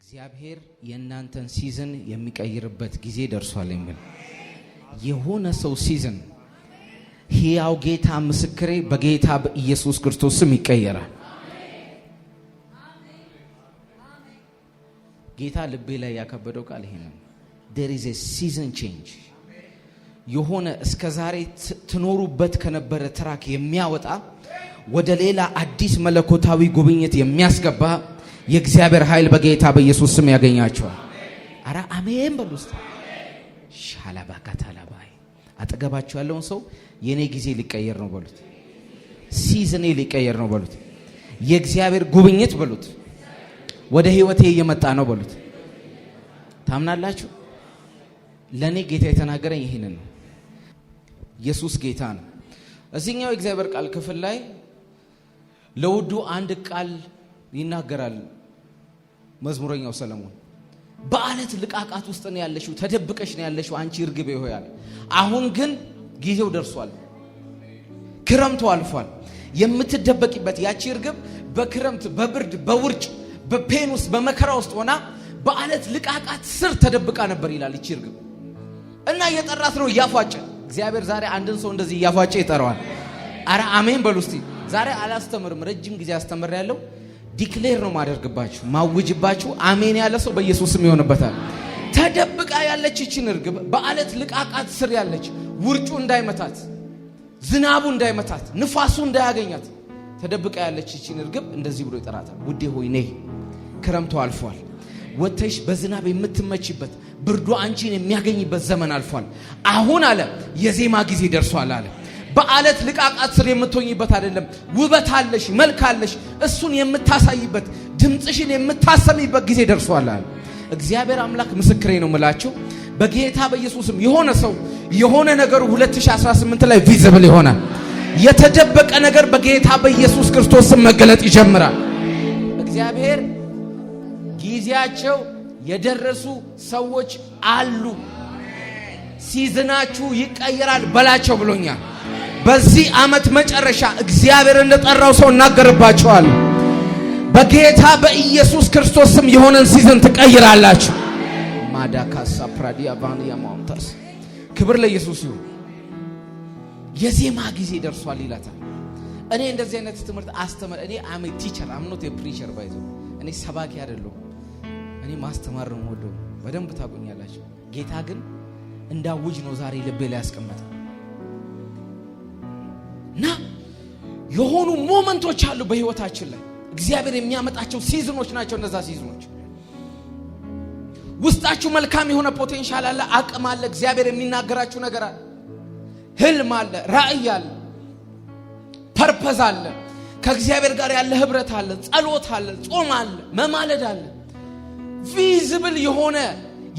እግዚአብሔር የእናንተን ሲዝን የሚቀይርበት ጊዜ ደርሷል የሚል የሆነ ሰው ሲዝን ሕያው ጌታ ምስክሬ በጌታ በኢየሱስ ክርስቶስ ስም ይቀየራል። ጌታ ልቤ ላይ ያከበደው ቃል ይሄ ነው። there is a season change የሆነ እስከዛሬ ትኖሩበት ከነበረ ትራክ የሚያወጣ ወደ ሌላ አዲስ መለኮታዊ ጉብኝት የሚያስገባ የእግዚአብሔር ኃይል በጌታ በኢየሱስ ስም ያገኛቸዋል። አራ አሜን በሉስት ሻላባካታላባይ አጠገባችሁ ያለውን ሰው የኔ ጊዜ ሊቀየር ነው በሉት። ሲዝኔ ሊቀየር ነው በሉት። የእግዚአብሔር ጉብኝት በሉት ወደ ህይወቴ እየመጣ ነው በሉት። ታምናላችሁ? ለኔ ጌታ የተናገረኝ ይሄንን ነው። ኢየሱስ ጌታ ነው። እዚህኛው የእግዚአብሔር ቃል ክፍል ላይ ለውዱ አንድ ቃል ይናገራል መዝሙረኛው ሰለሞን። በአለት ልቃቃት ውስጥ ነው ያለሽው፣ ተደብቀሽ ነው ያለሽው አንቺ እርግብ ይሆያል። አሁን ግን ጊዜው ደርሷል። ክረምቱ አልፏል። የምትደበቂበት ያቺ እርግብ በክረምት በብርድ በውርጭ በፔን ውስጥ በመከራ ውስጥ ሆና በአለት ልቃቃት ስር ተደብቃ ነበር ይላል እቺ እርግብ። እና እየጠራት ነው እያፏጨ። እግዚአብሔር ዛሬ አንድን ሰው እንደዚህ እያፏጨ ይጠራዋል። አረ አሜን በሉ እስቲ። ዛሬ አላስተምርም፣ ረጅም ጊዜ አስተምር ያለው ዲክሌር ነው ማደርግባችሁ ማውጅባችሁ። አሜን ያለ ሰው በኢየሱስ ስም ይሆንበታል። ተደብቃ ያለች እቺን እርግብ በአለት ልቃቃት ስር ያለች ውርጩ እንዳይመታት፣ ዝናቡ እንዳይመታት፣ ንፋሱ እንዳያገኛት ተደብቃ ያለች እቺን እርግብ እንደዚህ ብሎ ይጠራታል። ውዴ ሆይ ነይ፣ ክረምቱ አልፏል። ወተሽ በዝናብ የምትመችበት ብርዱ አንቺን የሚያገኝበት ዘመን አልፏል። አሁን አለ የዜማ ጊዜ ደርሷል አለ። በአለት ልቃቃት ስር የምትሆኝበት አይደለም። ውበት አለሽ፣ መልክ አለሽ። እሱን የምታሳይበት ድምጽሽን የምታሰሚበት ጊዜ ደርሷል አለ። እግዚአብሔር አምላክ ምስክሬ ነው የምላችሁ በጌታ በኢየሱስም የሆነ ሰው የሆነ ነገሩ 2018 ላይ ቪዚብል ይሆናል። የተደበቀ ነገር በጌታ በኢየሱስ ክርስቶስ ስም መገለጥ ይጀምራል። እግዚአብሔር ጊዜያቸው የደረሱ ሰዎች አሉ። ሲዝናችሁ ይቀየራል በላቸው ብሎኛል። በዚህ ዓመት መጨረሻ እግዚአብሔር እንደጠራው ሰው እናገርባችኋል። በጌታ በኢየሱስ ክርስቶስ ስም የሆነን ሲዝን ትቀይራላችሁ። ማዳካሳ ፕራዲያ ባንያ ማውንታስ ክብር ለኢየሱስ ይሁን። የዜማ ጊዜ ደርሷል ይላታል። እኔ እንደዚህ አይነት ትምህርት አስተምር እኔ አም ቲቸር አም ኖት ኤ ፕሪቸር ባይዞ እኔ ሰባኪ አይደለሁም። እኔ ማስተማር ነው ወዶ በደንብ ታቆኛላችሁ። ጌታ ግን እንዳውጅ ነው ዛሬ ልቤ ላይ ያስቀመጠ እና የሆኑ ሞመንቶች አሉ በህይወታችን ላይ እግዚአብሔር የሚያመጣቸው ሲዝኖች ናቸው። እነዛ ሲዝኖች ውስጣችሁ መልካም የሆነ ፖቴንሻል አለ፣ አቅም አለ፣ እግዚአብሔር የሚናገራችሁ ነገር አለ፣ ህልም አለ፣ ራእይ አለ፣ ፐርፐዝ አለ፣ ከእግዚአብሔር ጋር ያለ ህብረት አለ፣ ጸሎት አለ፣ ጾም አለ፣ መማለድ አለ። ቪዚብል የሆነ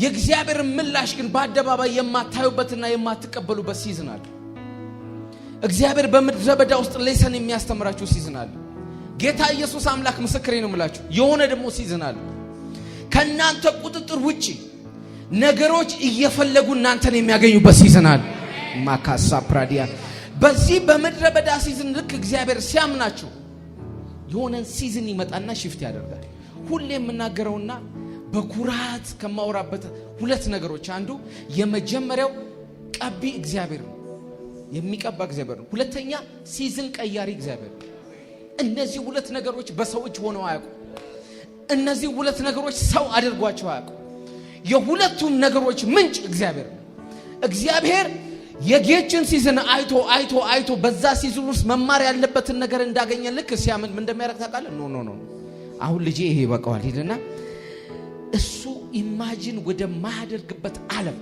የእግዚአብሔር ምላሽ ግን በአደባባይ የማታዩበትና የማትቀበሉበት ሲዝን አለ። እግዚአብሔር በምድረ በዳ ውስጥ ሌሰን የሚያስተምራችሁ ሲዝን አለ። ጌታ ኢየሱስ አምላክ ምስክሬ ነው የምላችሁ የሆነ ደግሞ ሲዝን አለ። ከናንተ ቁጥጥር ውጪ ነገሮች እየፈለጉ እናንተን የሚያገኙበት ሲዝን አለ። ማካሳ ፕራዲያ በዚህ በምድረ በዳ ሲዝን ልክ እግዚአብሔር ሲያምናችሁ የሆነን ሲዝን ይመጣና ሽፍት ያደርጋል። ሁሌ የምናገረውና በኩራት ከማውራበት ሁለት ነገሮች አንዱ የመጀመሪያው ቀቢ እግዚአብሔር ነው፣ የሚቀባ እግዚአብሔር ነው። ሁለተኛ ሲዝን ቀያሪ እግዚአብሔር ነው። እነዚህ ሁለት ነገሮች በሰው እጅ ሆነው አያውቁ። እነዚህ ሁለት ነገሮች ሰው አድርጓቸው አያውቁ። የሁለቱም ነገሮች ምንጭ እግዚአብሔር ነው። እግዚአብሔር የጌችን ሲዝን አይቶ አይቶ አይቶ በዛ ሲዝን ውስጥ መማር ያለበትን ነገር እንዳገኘ ልክ ሲያምን ምን እንደሚያደርግ ታውቃለህ? ኖ አሁን ልጄ ይሄ ይበቃዋል ሄደና እሱ ኢማጂን ወደ ማያደርግበት ዓለም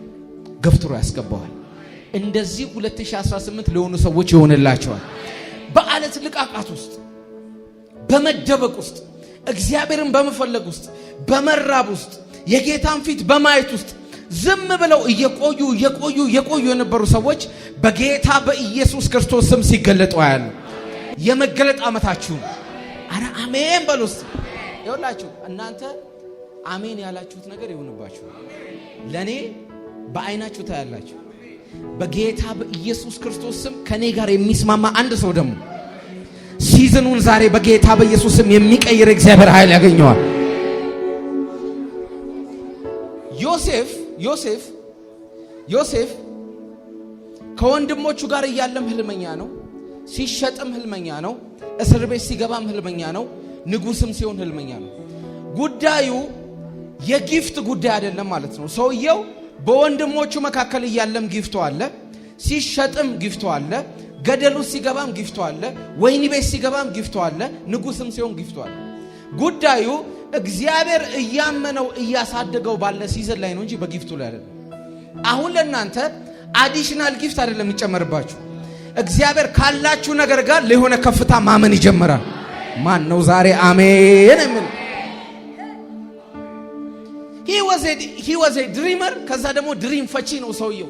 ገፍትሮ ያስገባዋል። እንደዚህ 2018 ለሆኑ ሰዎች ይሆንላቸዋል። በአለት ልቃቃት ውስጥ በመደበቅ ውስጥ እግዚአብሔርን በመፈለግ ውስጥ በመራብ ውስጥ የጌታን ፊት በማየት ውስጥ ዝም ብለው እየቆዩ የነበሩ ሰዎች በጌታ በኢየሱስ ክርስቶስ ስም ሲገለጡ ያሉ የመገለጥ ዓመታችሁ አረ አሜን በሉስ። ይኸውላችሁ እናንተ አሜን ያላችሁት ነገር ይሁንባችሁ። ለኔ በአይናችሁ ታያላችሁ። በጌታ በኢየሱስ ክርስቶስ ስም ከኔ ጋር የሚስማማ አንድ ሰው ደግሞ ሲዝኑን ዛሬ በጌታ በኢየሱስ ስም የሚቀይር እግዚአብሔር ኃይል ያገኘዋል። ዮሴፍ ከወንድሞቹ ጋር እያለም ህልመኛ ነው፣ ሲሸጥም ህልመኛ ነው፣ እስር ቤት ሲገባም ህልመኛ ነው፣ ንጉስም ሲሆን ህልመኛ ነው። ጉዳዩ የጊፍት ጉዳይ አይደለም ማለት ነው። ሰውየው በወንድሞቹ መካከል እያለም ጊፍቱ አለ፣ ሲሸጥም ጊፍቱ አለ፣ ገደሉ ሲገባም ጊፍቱ አለ፣ ወይኒ ቤት ሲገባም ጊፍቱ አለ፣ ንጉስም ሲሆን ጊፍቱ አለ። ጉዳዩ እግዚአብሔር እያመነው እያሳደገው ባለ ሲዝን ላይ ነው እንጂ በጊፍቱ ላይ አይደለም። አሁን ለእናንተ አዲሽናል ጊፍት አይደለም የሚጨመርባችሁ። እግዚአብሔር ካላችሁ ነገር ጋር ለሆነ ከፍታ ማመን ይጀምራል። ማን ነው ዛሬ አሜን የሚል? he was a dreamer። ከዛ ደግሞ ድሪም ፈቺ ነው ሰውየው።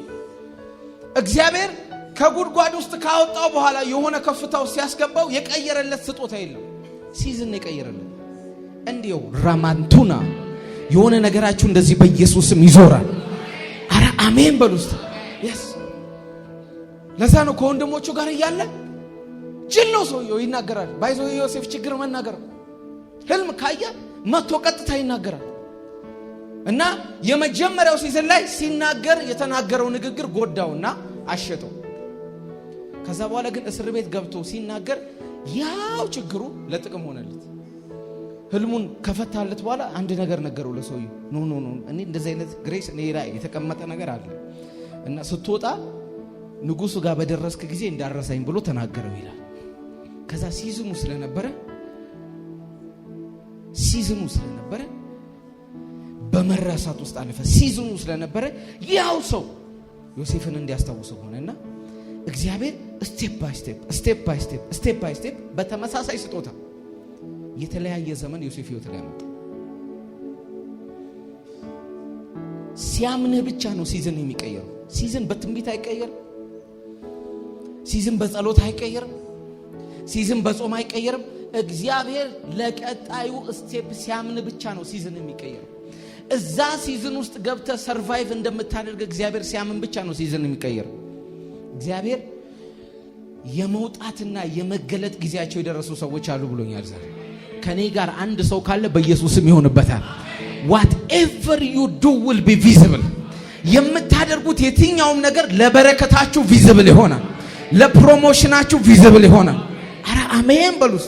እግዚአብሔር ከጉድጓድ ውስጥ ካወጣው በኋላ የሆነ ከፍታው ሲያስገባው የቀየረለት ስጦታ የለም፣ ሲዝን የቀየረለት። እንዲው ራማንቱና የሆነ ነገራችሁ እንደዚህ በኢየሱስም ይዞራል። አረ አሜን በሉስት። yes ለዛ ነው ከወንድሞቹ ጋር እያለ ጅል ነው ሰውየው ይናገራል። ባይዞ ዮሴፍ ችግር መናገር ህልም ካየ መጥቶ ቀጥታ ይናገራል። እና የመጀመሪያው ሲዝን ላይ ሲናገር የተናገረው ንግግር ጎዳውና አሸጠው። ከዛ በኋላ ግን እስር ቤት ገብቶ ሲናገር ያው ችግሩ ለጥቅም ሆነለት። ህልሙን ከፈታለት በኋላ አንድ ነገር ነገረው ለሰውየው። ኖ እኔ እንደዚህ አይነት ግሬስ እኔ ላይ የተቀመጠ ነገር አለ እና ስትወጣ ንጉሱ ጋር በደረስክ ጊዜ እንዳረሳኝ ብሎ ተናገረው ይላል። ከዛ ሲዝኑ ስለነበረ በመራሳት ውስጥ አለፈ። ሲዝኑ ስለነበረ ያው ሰው ዮሴፍን እንዲያስታውሰው ሆነና እግዚአብሔር ስቴፕ ባይ ስቴፕ በተመሳሳይ ስጦታ የተለያየ ዘመን ዮሴፍ ህይወት ላይ አመጣ። ሲያምንህ ብቻ ነው ሲዝን የሚቀየረው። ሲዝን በትንቢት አይቀየርም። ሲዝን በጸሎት አይቀየርም። ሲዝን በጾም አይቀየርም። እግዚአብሔር ለቀጣዩ ስቴፕ ሲያምን ብቻ ነው ሲዝን የሚቀየረው። እዛ ሲዝን ውስጥ ገብተህ ሰርቫይቭ እንደምታደርግ እግዚአብሔር ሲያምን ብቻ ነው ሲዝን የሚቀየረው። እግዚአብሔር የመውጣትና የመገለጥ ጊዜያቸው የደረሱ ሰዎች አሉ ብሎኛል ዛሬ። ከኔ ጋር አንድ ሰው ካለ በኢየሱስም ይሆንበታል። whatever you do will be visible። የምታደርጉት የትኛውም ነገር ለበረከታችሁ ቪዚብል ይሆናል፣ ለፕሮሞሽናችሁ ቪዚብል ይሆናል። አረ አሜን በሉስ።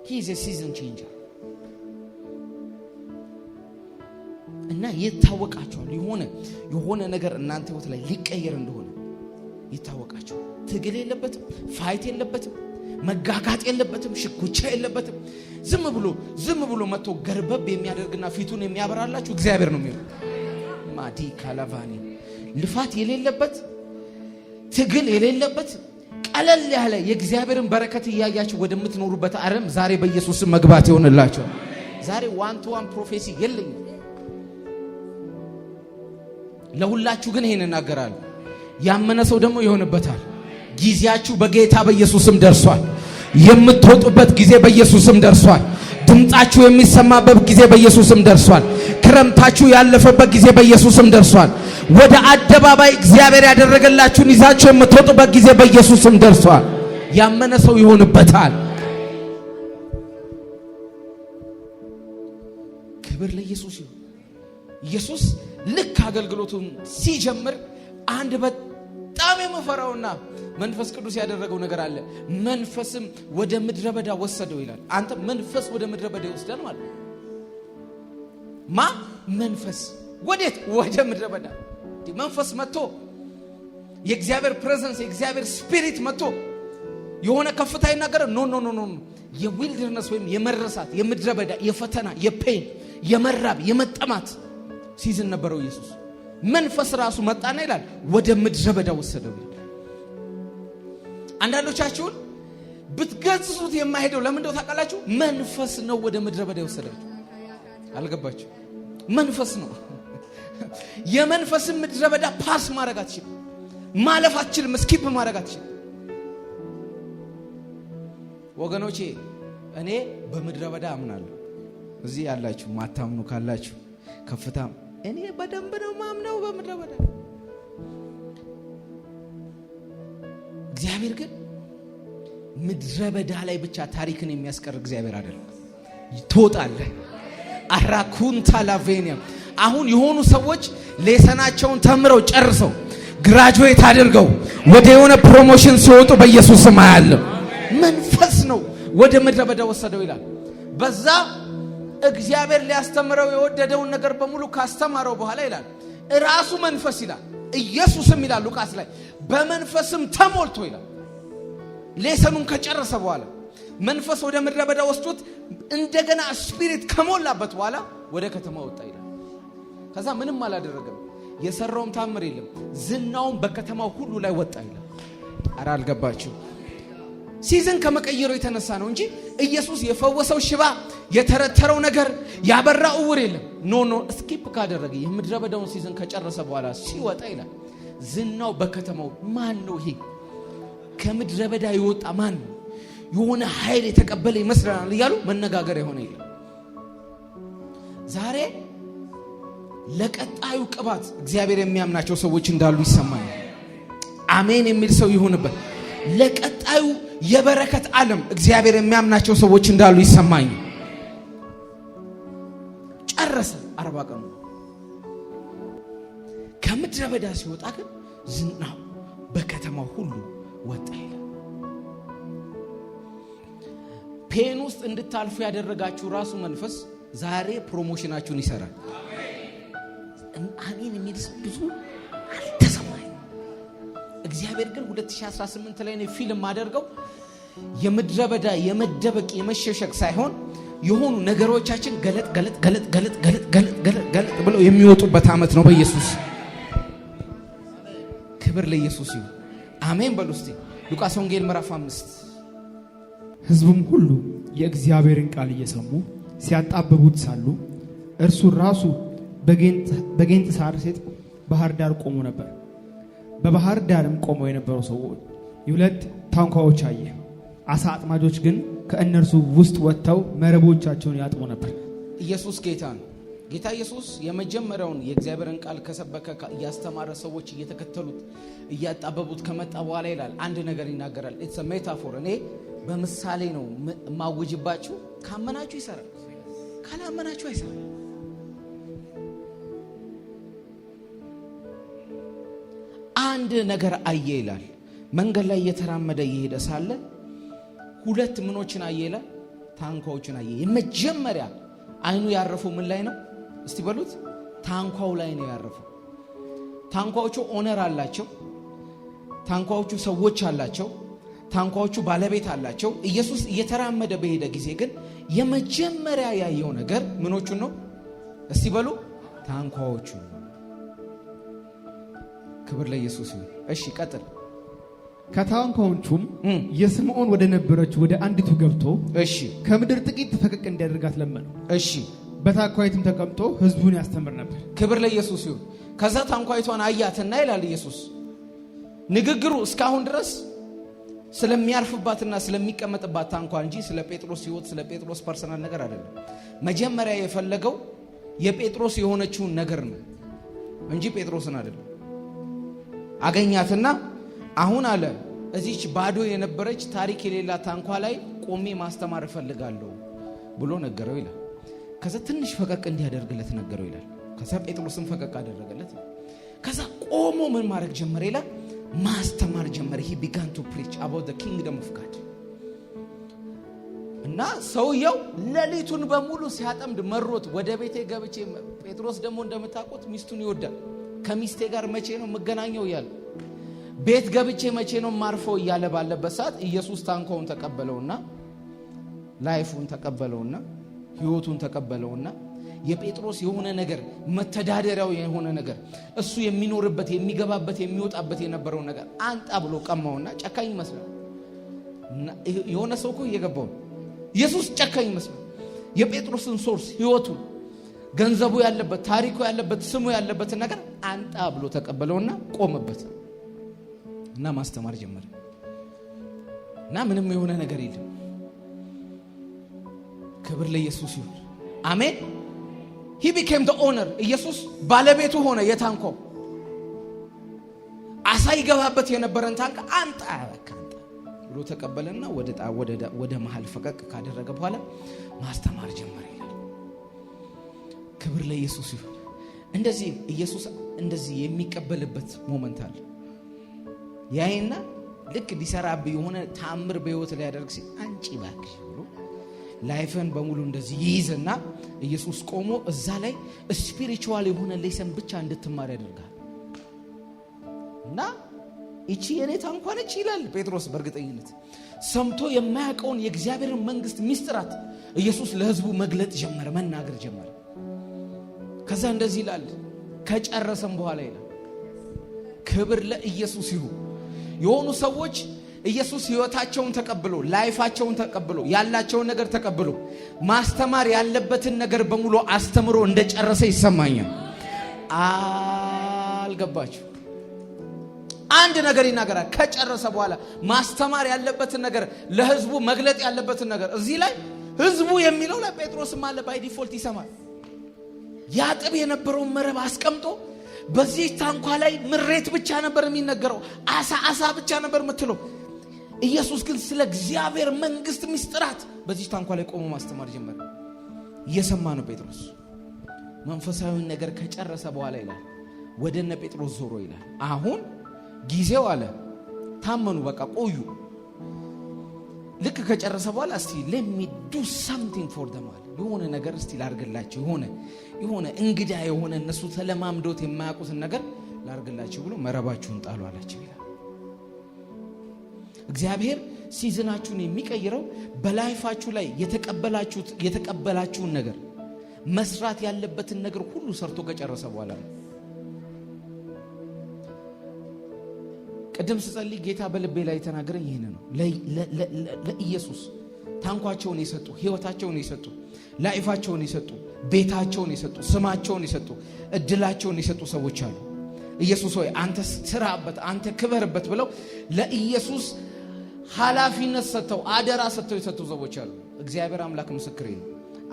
he is a season changer። እና ይታወቃችኋል የሆነ ነገር እናንተ ህይወት ላይ ሊቀየር እንደሆነ ይታወቃችኋል። ትግል የለበትም፣ ፋይት የለበትም፣ መጋጋጥ የለበትም፣ ሽኩቻ የለበትም። ዝም ብሎ መጥቶ ገርበብ የሚያደርግና ፊቱን የሚያበራላችሁ እግዚአብሔር ነው የሚሆነው። ማዲ ካላቫኒ ልፋት የሌለበት፣ ትግል የሌለበት፣ ቀለል ያለ የእግዚአብሔርን በረከት እያያችሁ ወደምትኖሩበት ዓለም ዛሬ በኢየሱስ መግባት ይሆንላችሁ። ዛሬ ዋን ቱ ዋን ፕሮፌሲ የለኝም ለሁላችሁ ግን ይሄን እናገራለሁ። ያመነ ሰው ደግሞ ይሆንበታል። ጊዜያችሁ በጌታ በኢየሱስም ደርሷል። የምትወጡበት ጊዜ በኢየሱስም ደርሷል። ድምጻችሁ የሚሰማበት ጊዜ በኢየሱስም ደርሷል። ክረምታችሁ ያለፈበት ጊዜ በኢየሱስም ደርሷል። ወደ አደባባይ እግዚአብሔር ያደረገላችሁን ይዛችሁ የምትወጡበት ጊዜ በኢየሱስም ደርሷል። ያመነ ሰው ይሆንበታል። ክብር ለኢየሱስ ይሁን። ኢየሱስ ልክ አገልግሎቱን ሲጀምር አንድ በጣም የመፈራውና መንፈስ ቅዱስ ያደረገው ነገር አለ። መንፈስም ወደ ምድረ በዳ ወሰደው ይላል። አንተ መንፈስ ወደ ምድረ በዳ ይወስዳል ማለት መንፈስ ወዴት? ወደ ምድረ በዳ። መንፈስ መጥቶ የእግዚአብሔር ፕሬዘንስ የእግዚአብሔር ስፒሪት መጥቶ የሆነ ከፍታ ይናገር። ኖ የዊልደርነስ ወይም የመረሳት የምድረ በዳ የፈተና የፔን የመራብ የመጠማት ሲዝን ነበረው ኢየሱስ። መንፈስ ራሱ መጣና ይላል ወደ ምድረ በዳ ወሰደው። አንዳንዶቻችሁን ብትገጽሱት የማይሄደው ለምን እንደው ታውቃላችሁ? መንፈስ ነው ወደ ምድረ በዳ ወሰዳችሁ። አልገባችሁ? መንፈስ ነው። የመንፈስን ምድረ በዳ ፓስ ማድረግ አትችልም፣ ማለፍ አትችልም፣ ስኪፕ ማድረግ አትችልም። ወገኖቼ እኔ በምድረ በዳ አምናለሁ። እዚህ ያላችሁ ማታምኑ ካላችሁ ከፍታም እኔ በደንብ ነው ማምነው በምድረ በዳ። እግዚአብሔር ግን ምድረ በዳ ላይ ብቻ ታሪክን የሚያስቀር እግዚአብሔር አይደለም። ትወጣለህ። አራኩንታ ላቬኒያ አሁን የሆኑ ሰዎች ሌሰናቸውን ተምረው ጨርሰው ግራጁዌት አድርገው ወደ የሆነ ፕሮሞሽን ሲወጡ በኢየሱስ ስም አያለሁ። መንፈስ ነው ወደ ምድረ በዳ ወሰደው ይላል። በዛ እግዚአብሔር ሊያስተምረው የወደደውን ነገር በሙሉ ካስተማረው በኋላ ይላል ራሱ መንፈስ ይላል ኢየሱስም ይላል ሉቃስ ላይ በመንፈስም ተሞልቶ ይላል። ሌሰኑን ከጨረሰ በኋላ መንፈስ ወደ ምድረ በዳ ወስዶት እንደገና ስፒሪት ከሞላበት በኋላ ወደ ከተማ ወጣ ይላል። ከዛ ምንም አላደረገም። የሰራውም ታምር የለም። ዝናውም በከተማው ሁሉ ላይ ወጣ ይላል። አራ አልገባችሁ? ሲዝን ከመቀየሩ የተነሳ ነው እንጂ ኢየሱስ የፈወሰው ሽባ፣ የተረተረው ነገር፣ ያበራ ዕውር የለም። ኖ ስኪፕ ካደረገ የምድረ በዳውን ሲዝን ከጨረሰ በኋላ ሲወጣ ይላል ዝናው በከተማው ማን ነው ይሄ ከምድረ በዳ ይወጣ ማን ነው? የሆነ ኃይል የተቀበለ ይመስላል እያሉ መነጋገር የሆነ ይላል። ዛሬ ለቀጣዩ ቅባት እግዚአብሔር የሚያምናቸው ሰዎች እንዳሉ ይሰማኝ። አሜን የሚል ሰው ይሁንበት። ለቀጣዩ የበረከት ዓለም እግዚአብሔር የሚያምናቸው ሰዎች እንዳሉ ይሰማኝ። ጨረሰ 40 ቀኑ። ከምድረ በዳ ሲወጣ ግን ዝናው በከተማው ሁሉ ወጣ ይላል። ፔን ውስጥ እንድታልፉ ያደረጋችሁ ራሱ መንፈስ ዛሬ ፕሮሞሽናችሁን ይሰራል። አሜን የሚል ሰው ብዙ አልተሰማኝ። እግዚአብሔር ግን 2018 ላይ ነው ፊልም አደርገው የምድረ በዳ የመደበቅ የመሸሸግ ሳይሆን የሆኑ ነገሮቻችን ገለጥ ብለው የሚወጡበት ዓመት ነው በኢየሱስ። ክብር ለኢየሱስ ይሁን። አሜን በሉ እስቲ። ሉቃስ ወንጌል ምዕራፍ 5 ሕዝቡም ሁሉ የእግዚአብሔርን ቃል እየሰሙ ሲያጣበቡት ሳሉ እርሱ ራሱ በጌንጥ ሳርሴት ባህር ዳር ቆሞ ነበር። በባህር ዳርም ቆመው የነበሩ ሰዎች የሁለት ታንኳዎች አየ። አሳ አጥማጆች ግን ከእነርሱ ውስጥ ወጥተው መረቦቻቸውን ያጥሙ ነበር። ኢየሱስ ጌታ ነው። ጌታ ኢየሱስ የመጀመሪያውን የእግዚአብሔርን ቃል ከሰበከ እያስተማረ ሰዎች እየተከተሉት እያጣበቡት ከመጣ በኋላ ይላል አንድ ነገር ይናገራል። ኢትስ አ ሜታፎር። እኔ በምሳሌ ነው ማወጅባችሁ። ካመናችሁ ይሰራል፣ ካላመናችሁ አይሰራም። አንድ ነገር አየ ይላል። መንገድ ላይ እየተራመደ እየሄደ ሳለ ሁለት ምኖችን አየ ይላል። ታንኳዎችን አየ። የመጀመሪያ አይኑ ያረፈው ምን ላይ ነው? እስቲ በሉት። ታንኳው ላይ ነው ያረፈው። ታንኳዎቹ ኦነር አላቸው። ታንኳዎቹ ሰዎች አላቸው። ታንኳዎቹ ባለቤት አላቸው። ኢየሱስ እየተራመደ በሄደ ጊዜ ግን የመጀመሪያ ያየው ነገር ምኖቹን ነው? እስቲ በሉ። ታንኳዎቹ። ክብር ለኢየሱስ ይሁን። እሺ ቀጥል። ከታንኳዎቹም የስምዖን ወደ ነበረች ወደ አንዲቱ ገብቶ እሺ ከምድር ጥቂት ፈቀቅ እንዲያደርጋት ለመነው። እሺ በታንኳይቱም ተቀምጦ ሕዝቡን ያስተምር ነበር። ክብር ለኢየሱስ ይሁን። ከዛ ታንኳይቷን አያትና ይላል ኢየሱስ። ንግግሩ እስካሁን ድረስ ስለሚያርፍባትና ስለሚቀመጥባት ታንኳ እንጂ ስለ ጴጥሮስ ሕይወት ስለ ጴጥሮስ ፐርሰናል ነገር አይደለም። መጀመሪያ የፈለገው የጴጥሮስ የሆነችውን ነገር ነው እንጂ ጴጥሮስን አይደለም። አገኛትና አሁን አለ እዚች ባዶ የነበረች ታሪክ የሌላት ታንኳ ላይ ቆሜ ማስተማር እፈልጋለሁ ብሎ ነገረው ይላል። ከዛ ትንሽ ፈቀቅ እንዲያደርግለት ነገረው ይላል። ከዛ ጴጥሮስን ፈቀቅ አደረገለት። ከዛ ቆሞ ምን ማድረግ ጀመረ ይላል? ማስተማር ጀመረ። he began to preach about the kingdom of God። እና ሰውየው ሌሊቱን በሙሉ ሲያጠምድ መሮት ወደ ቤቴ ገብቼ፣ ጴጥሮስ ደግሞ እንደምታውቁት ሚስቱን ይወዳል። ከሚስቴ ጋር መቼ ነው መገናኘው እያለ ቤት ገብቼ መቼ ነው ማርፈው እያለ ባለበት ሰዓት ኢየሱስ ታንኳውን ተቀበለውና ላይፉን ተቀበለውና ሕይወቱን ተቀበለውና የጴጥሮስ የሆነ ነገር መተዳደሪያው የሆነ ነገር እሱ የሚኖርበት የሚገባበት የሚወጣበት የነበረው ነገር አንጣ ብሎ ቀማውና ጨካኝ ይመስላል። የሆነ ሰው እኮ እየገባው ኢየሱስ ጨካኝ ይመስላል። የጴጥሮስን ሶርስ ሕይወቱን ገንዘቡ ያለበት ታሪኩ ያለበት ስሙ ያለበት ነገር አንጣ ብሎ ተቀበለውና ቆመበት እና ማስተማር ጀመረ። እና ምንም የሆነ ነገር የለም። ክብር ለኢየሱስ ይሁን። አሜን። he became the owner። ኢየሱስ ባለቤቱ ሆነ የታንኳው። አሳ ይገባበት የነበረን ታንኳ አንጣ ብሎ ተቀበለና ወደ መሃል ፈቀቅ ካደረገ በኋላ ማስተማር ጀመረ ይላል። ክብር ለኢየሱስ ይሁን። እንደዚህ ኢየሱስ እንደዚህ የሚቀበልበት ሞመንት አለ። ያይና ልክ ሊሰራብ የሆነ ታምር በህይወት ላይ ያደርግ ሲል አንቺ ባክሽ ብሎ ላይፍን በሙሉ እንደዚህ ይይዝና ኢየሱስ ቆሞ እዛ ላይ ስፒሪቹዋል የሆነ ሌሰን ብቻ እንድትማር ያደርጋል። እና እቺ የኔ ታንኳ ነች ይላል ጴጥሮስ በእርግጠኝነት ሰምቶ የማያውቀውን የእግዚአብሔርን መንግስት ሚስጥራት ኢየሱስ ለህዝቡ መግለጥ ጀመረ፣ መናገር ጀመረ። ከዛ እንደዚህ ይላል ከጨረሰም በኋላ ይላል ክብር ለኢየሱስ ይሁን። የሆኑ ሰዎች ኢየሱስ ህይወታቸውን ተቀብሎ ላይፋቸውን ተቀብሎ ያላቸውን ነገር ተቀብሎ ማስተማር ያለበትን ነገር በሙሉ አስተምሮ እንደጨረሰ ይሰማኛል። አልገባችሁ? አንድ ነገር ይናገራል ከጨረሰ በኋላ ማስተማር ያለበትን ነገር ለህዝቡ መግለጥ ያለበትን ነገር እዚህ ላይ ህዝቡ የሚለው ላይ ጴጥሮስም አለ ባይ ዲፎልት ይሰማል። ያጥብ የነበረውን መረብ አስቀምጦ በዚህ ታንኳ ላይ ምሬት ብቻ ነበር የሚነገረው፣ አሳ ብቻ ነበር የምትለው። ኢየሱስ ግን ስለ እግዚአብሔር መንግስት ምስጢራት በዚህ ታንኳ ላይ ቆሞ ማስተማር ጀመረ። እየሰማ ነው ጴጥሮስ። መንፈሳዊ ነገር ከጨረሰ በኋላ ይላል ወደነ ጴጥሮስ ዞሮ ይላል አሁን ጊዜው አለ ታመኑ፣ በቃ ቆዩ። ልክ ከጨረሰ በኋላ እስቲ let me do something for them አለ። የሆነ ነገር እስቲ ላርግላችሁ፣ የሆነ እንግዳ የሆነ እነሱ ተለማምዶት የማያውቁትን ነገር ላርግላችሁ ብሎ መረባችሁን ጣሉ አላችሁ ይላል። እግዚአብሔር ሲዝናችሁን የሚቀይረው በላይፋችሁ ላይ የተቀበላችሁን ነገር መስራት ያለበትን ነገር ሁሉ ሰርቶ ከጨረሰ በኋላ ነው። ቅድም ስጸልይ ጌታ በልቤ ላይ ተናገረኝ ይሄን ነው። ለኢየሱስ ታንኳቸውን የሰጡ፣ ህይወታቸውን የሰጡ፣ ላይፋቸውን የሰጡ፣ ቤታቸውን የሰጡ፣ ስማቸውን የሰጡ፣ እድላቸውን የሰጡ ሰዎች አሉ። ኢየሱስ ሆይ አንተ ስራበት፣ አንተ ክበርበት ብለው ለኢየሱስ ኃላፊነት ሰጥተው አደራ ሰጥተው የሰጡ ሰዎች አሉ። እግዚአብሔር አምላክ ምስክሬ ነው።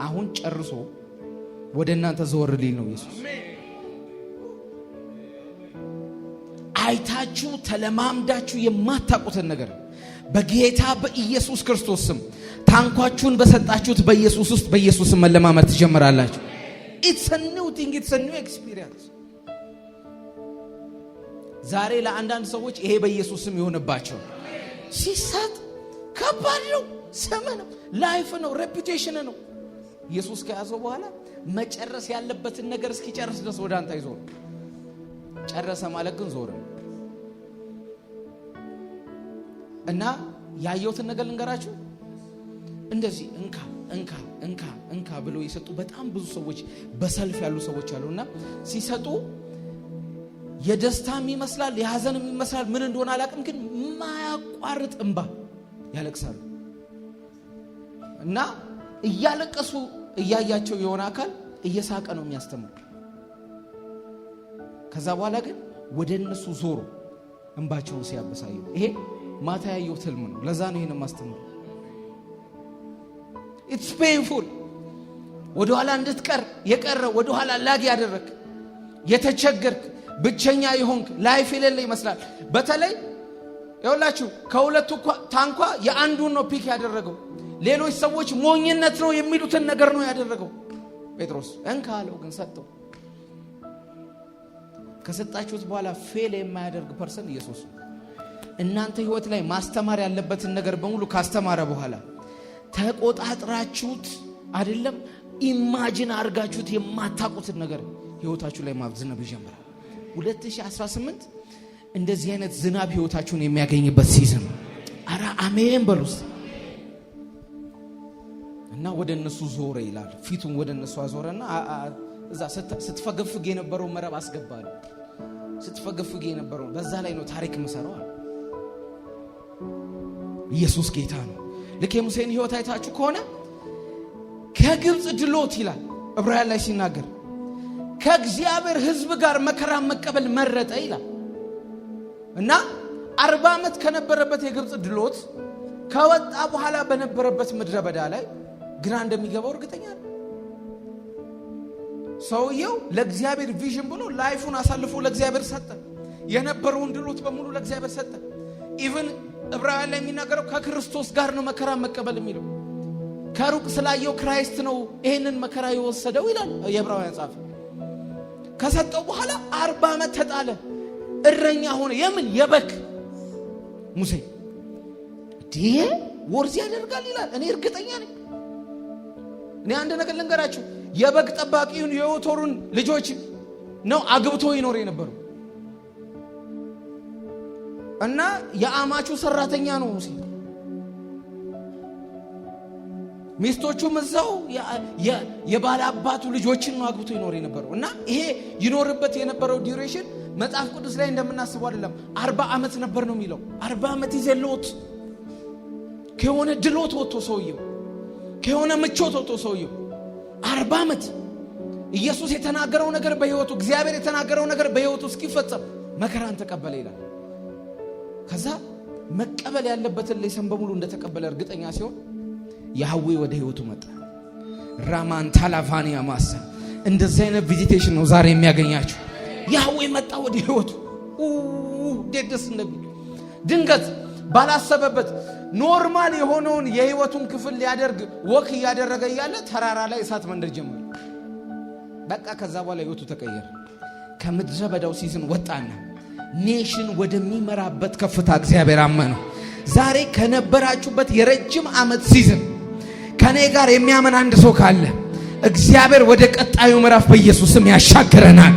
አሁን ጨርሶ ወደ እናንተ ዘወር ሊል ነው ኢየሱስ። አይታችሁ ተለማምዳችሁ የማታውቁትን ነገር በጌታ በኢየሱስ ክርስቶስ ስም ታንኳችሁን በሰጣችሁት በኢየሱስ ውስጥ በኢየሱስ መለማመድ ትጀምራላችሁ። it's a new thing, it's a new experience። ዛሬ ለአንዳንድ ሰዎች ይሄ በኢየሱስ ስም ይሆንባቸው። ሲሳት ከባድ ነው፣ ስም ነው፣ ላይፍ ነው፣ ሬፑቴሽን ነው። ኢየሱስ ከያዘው በኋላ መጨረስ ያለበትን ነገር እስኪጨርስ ድረስ ወደ አንተ ይዞር። ጨረሰ ማለት ግን ዞር እና ያየሁትን ነገር ልንገራችሁ። እንደዚህ እንካ ብሎ የሰጡ በጣም ብዙ ሰዎች በሰልፍ ያሉ ሰዎች አሉና ሲሰጡ የደስታም ይመስላል የሐዘንም ይመስላል ምን እንደሆነ አላውቅም፣ ግን ማያቋርጥ እንባ ያለቅሳሉ። እና እያለቀሱ እያያቸው የሆነ አካል እየሳቀ ነው የሚያስተምር። ከዛ በኋላ ግን ወደ እነሱ ዞሮ እንባቸውን ሲያበሳዩ ይሄ ማታ ያየው ህልም ነው። ለዛ ነው ይሄን ማስተምር። it's painful። ወደ ኋላ እንድትቀር የቀረ ወደ ኋላ ላግ ያደረክ የተቸገርክ ብቸኛ ይሆንክ ላይፍ የሌለ ይመስላል። በተለይ ይኸውላችሁ ከሁለቱ ታንኳ የአንዱን ነው ፒክ ያደረገው። ሌሎች ሰዎች ሞኝነት ነው የሚሉትን ነገር ነው ያደረገው። ጴጥሮስ እንካለው ግን ሰጠው። ከሰጣችሁት በኋላ ፌል የማያደርግ ፐርሰን ኢየሱስ ነው። እናንተ ህይወት ላይ ማስተማር ያለበትን ነገር በሙሉ ካስተማረ በኋላ ተቆጣጥራችሁት አይደለም ኢማጂን አርጋችሁት የማታውቁትን ነገር ህይወታችሁ ላይ ማዝነብ ይጀምራል። 2018 እንደዚህ አይነት ዝናብ ህይወታችሁን የሚያገኝበት ሲዝን ነው። አራ አሜን በሉስ። እና ወደ እነሱ ዞረ ይላል። ፊቱን ወደ እነሱ አዞረና እዛ ስትፈገፍግ የነበረው መረብ አስገባለ። ስትፈገፍግ የነበረው በዛ ላይ ነው ታሪክ መሰረው። ኢየሱስ ጌታ ነው። ልክ የሙሴን ህይወት አይታችሁ ከሆነ ከግብጽ ድሎት ይላል ዕብራውያን ላይ ሲናገር ከእግዚአብሔር ህዝብ ጋር መከራ መቀበል መረጠ ይላል። እና 40 ዓመት ከነበረበት የግብጽ ድሎት ከወጣ በኋላ በነበረበት ምድረ በዳ ላይ ግራ እንደሚገባው እርግጠኛ ነው። ሰውየው ለእግዚአብሔር ቪዥን ብሎ ላይፉን አሳልፎ ለእግዚአብሔር ሰጠ። የነበረውን ድሎት በሙሉ ለእግዚአብሔር ሰጠ። ኢቭን ዕብራውያን ላይ የሚናገረው ከክርስቶስ ጋር ነው መከራ መቀበል የሚለው። ከሩቅ ስላየው ክራይስት ነው ይሄንን መከራ የወሰደው ይላል የዕብራውያን ጻፍ። ከሰጠው በኋላ 40 ዓመት ተጣለ። እረኛ ሆነ። የምን የበግ ሙሴ ዲህ ወርዝ ያደርጋል ይላል። እኔ እርግጠኛ ነኝ። እኔ አንድ ነገር ልንገራችሁ፣ የበግ ጠባቂውን የዮቶሩን ልጆች ነው አግብቶ ይኖር የነበረው እና የአማቹ ሰራተኛ ነው ሙሴ። ሚስቶቹም እዛው የባለ አባቱ ልጆችን ነው አግብቶ ይኖር የነበረው እና ይሄ ይኖርበት የነበረው ዲዩሬሽን መጽሐፍ ቅዱስ ላይ እንደምናስበው አይደለም። 40 ዓመት ነበር ነው የሚለው። 40 ዓመት ይዘሎት ከሆነ ድሎት ወጥቶ ሰውየው ከሆነ ምቾት ወጥቶ ሰውየው 40 ዓመት ኢየሱስ የተናገረው ነገር በህይወቱ እግዚአብሔር የተናገረው ነገር በህይወቱ እስኪፈጸም መከራን ተቀበለ ይላል። ከዛ መቀበል ያለበትን ለሰም በሙሉ እንደተቀበለ እርግጠኛ ሲሆን ያህዌ ወደ ህይወቱ መጣ። ራማን ታላፋኒያ ማሳ እንደዚህ አይነት ቪዚቴሽን ነው ዛሬ የሚያገኛችሁ። ያህዌ መጣ ወደ ህይወቱ። ደስ እንደሚል ድንገት ባላሰበበት ኖርማል የሆነውን የህይወቱን ክፍል ሊያደርግ ወክ ያደረገ ያለ ተራራ ላይ እሳት መንደር ጀመረ። በቃ ከዛ በኋላ ህይወቱ ተቀየረ። ከምድረ በዳው ሲዝን ወጣና ኔሽን ወደሚመራበት ከፍታ እግዚአብሔር አመነው። ዛሬ ከነበራችሁበት የረጅም ዓመት ሲዝን ከኔ ጋር የሚያመን አንድ ሰው ካለ እግዚአብሔር ወደ ቀጣዩ ምዕራፍ በኢየሱስ ስም ያሻግረናል።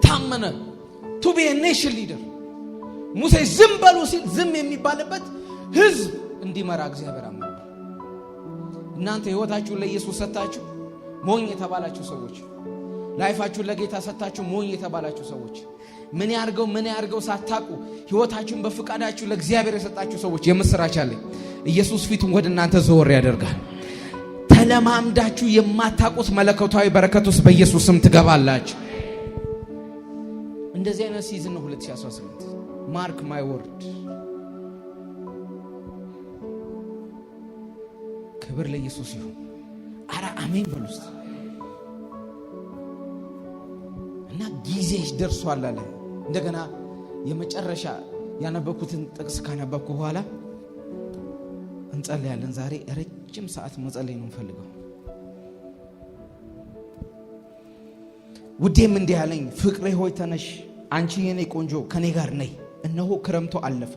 ታመነ ቱ ቢ ኤ ኔሽን ሊደር። ሙሴ ዝም በሉ ሲል ዝም የሚባልበት ህዝብ እንዲመራ እግዚአብሔር አመነ። እናንተ ህይወታችሁን ለኢየሱስ ሰጣችሁ ሞኝ የተባላችሁ ሰዎች፣ ላይፋችሁን ለጌታ ሰጣችሁ ሞኝ የተባላችሁ ሰዎች፣ ምን ያርገው ሳታቁ ህይወታችሁን በፍቃዳችሁ ለእግዚአብሔር የሰጣችሁ ሰዎች የምስራች አለኝ። ኢየሱስ ፊቱን ወደ እናንተ ዘወር ያደርጋል። ተለማምዳችሁ የማታቁት መለኮታዊ በረከት ውስጥ በኢየሱስ ስም ትገባላችሁ። እንደዚህ አይነት ሲዝን ነው 2018። ማርክ ማይ ወርድ። ክብር ለኢየሱስ ይሁን። አረ አሜን በሉስ። እና ጊዜሽ ደርሷል አለ። እንደገና የመጨረሻ ያነበብኩትን ጥቅስ ካነበብኩ በኋላ እንጸልያለን። ዛሬ ረጅም ሰዓት መጸለይ ነው የምፈልገው። ውዴም እንዲህ አለኝ፣ ፍቅሬ ሆይ ተነሽ፣ አንቺ የኔ ቆንጆ ከኔ ጋር ነይ። እነሆ ክረምቱ አለፈ፣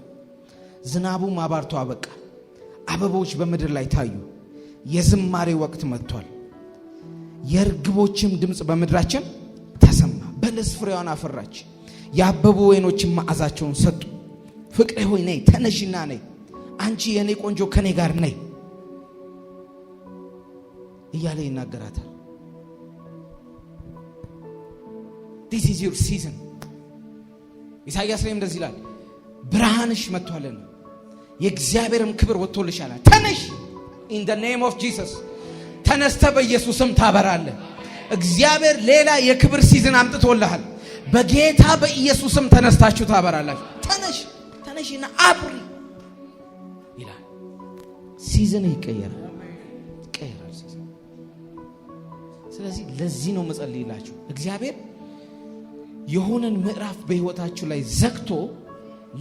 ዝናቡም አባርቶ አበቃ፣ አበቦች በምድር ላይ ታዩ፣ የዝማሬ ወቅት መጥቷል፣ የርግቦችም ድምፅ በምድራችን ተሰማ። በለስ ፍሬዋን አፈራች፣ ያበቡ ወይኖችም መዓዛቸውን ሰጡ። ፍቅሬ ሆይ ነይ፣ ተነሽና ነይ፣ አንቺ የኔ ቆንጆ ከኔ ጋር ነይ እያለ ይናገራታል። This is your season። ኢሳይያስ ላይ እንደዚህ ይላል፣ ብርሃንሽ መጥቷልና የእግዚአብሔርም ክብር ወጥቶልሻል። ተነሽ in the name of Jesus። ተነስተ በኢየሱስም ታበራለህ። እግዚአብሔር ሌላ የክብር ሲዝን አምጥቶልሃል። በጌታ በኢየሱስም ተነስታችሁ ታበራላችሁ። ተነሽና አብሪ ይላል። ሲዝን ይቀየራል። ሲዝን። ስለዚህ ለዚህ ነው መጸልይላችሁ እግዚአብሔር የሆነን ምዕራፍ በህይወታችሁ ላይ ዘግቶ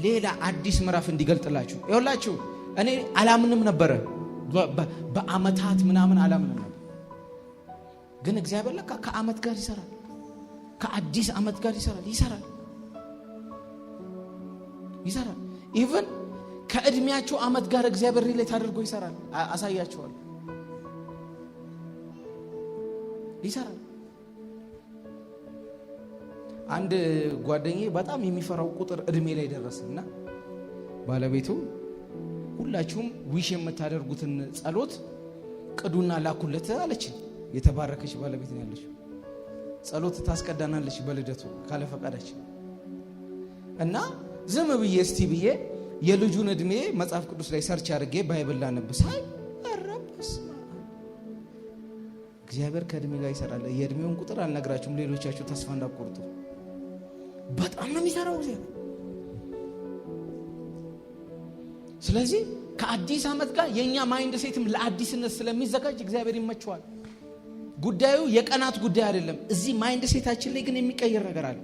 ሌላ አዲስ ምዕራፍ እንዲገልጥላችሁ። ይኸውላችሁ እኔ አላምንም ነበረ፣ በአመታት ምናምን አላምንም ነበር። ግን እግዚአብሔር ለካ ከአመት ጋር ይሰራል፣ ከአዲስ አመት ጋር ይሰራል። ኢቭን ከእድሜያችሁ አመት ጋር እግዚአብሔር ሪሌት አድርጎ ይሰራል። አሳያችኋለሁ። ይሰራል። አንድ ጓደኛዬ በጣም የሚፈራው ቁጥር እድሜ ላይ ደረሰና ባለቤቱ ሁላችሁም ዊሽ የምታደርጉትን ጸሎት ቅዱና ላኩለት አለች። የተባረከች ባለቤት ነው ያለች። ጸሎት ታስቀዳናለች በልደቱ ካለ ፈቃዳችን። እና ዝም ብዬ እስቲ ብዬ የልጁን እድሜ መጽሐፍ ቅዱስ ላይ ሰርች አድርጌ ባይብል ላነብስ አረብስ እግዚአብሔር ከእድሜ ጋር ይሰራል። የእድሜውን ቁጥር አልነግራችሁም፣ ሌሎቻችሁ ተስፋ እንዳትቆርጡ። በጣም ነው የሚሰራው እግዚአብሔር። ስለዚህ ከአዲስ አመት ጋር የኛ ማይንድ ሴትም ለአዲስነት ስለሚዘጋጅ እግዚአብሔር ይመቸዋል። ጉዳዩ የቀናት ጉዳይ አይደለም። እዚህ ማይንድ ሴታችን ላይ ግን የሚቀየር ነገር አለ።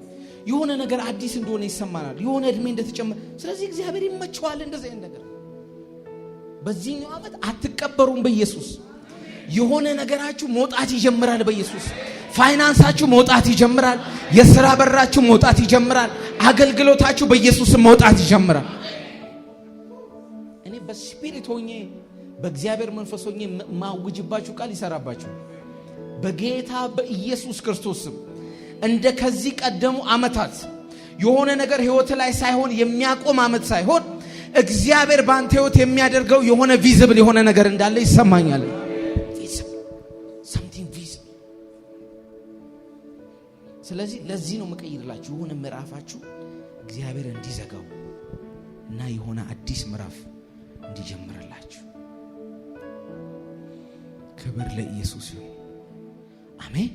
የሆነ ነገር አዲስ እንደሆነ ይሰማናል፣ የሆነ እድሜ እንደተጨመረ። ስለዚህ እግዚአብሔር ይመቸዋል እንደዚህ አይነት ነገር። በዚህኛው አመት አትቀበሩም በኢየሱስ። የሆነ ነገራችሁ መውጣት ይጀምራል በኢየሱስ። ፋይናንሳችሁ መውጣት ይጀምራል። የሥራ በራችሁ መውጣት ይጀምራል። አገልግሎታችሁ በኢየሱስም መውጣት ይጀምራል። እኔ በስፒሪት ሆኜ በእግዚአብሔር መንፈስ ሆኜ ማውጅባችሁ ቃል ይሰራባችሁ በጌታ በኢየሱስ ክርስቶስ ስም። እንደ ከዚህ ቀደሙ ዓመታት የሆነ ነገር ህይወት ላይ ሳይሆን የሚያቆም ዓመት ሳይሆን እግዚአብሔር ባንተ ህይወት የሚያደርገው የሆነ ቪዚብል የሆነ ነገር እንዳለ ይሰማኛል። something visible። ስለዚህ ለዚህ ነው መቀየርላችሁ የሆነ ምዕራፋችሁ እግዚአብሔር እንዲዘጋው እና የሆነ አዲስ ምዕራፍ እንዲጀምርላችሁ። ክብር ለኢየሱስ ይሁን። አሜን።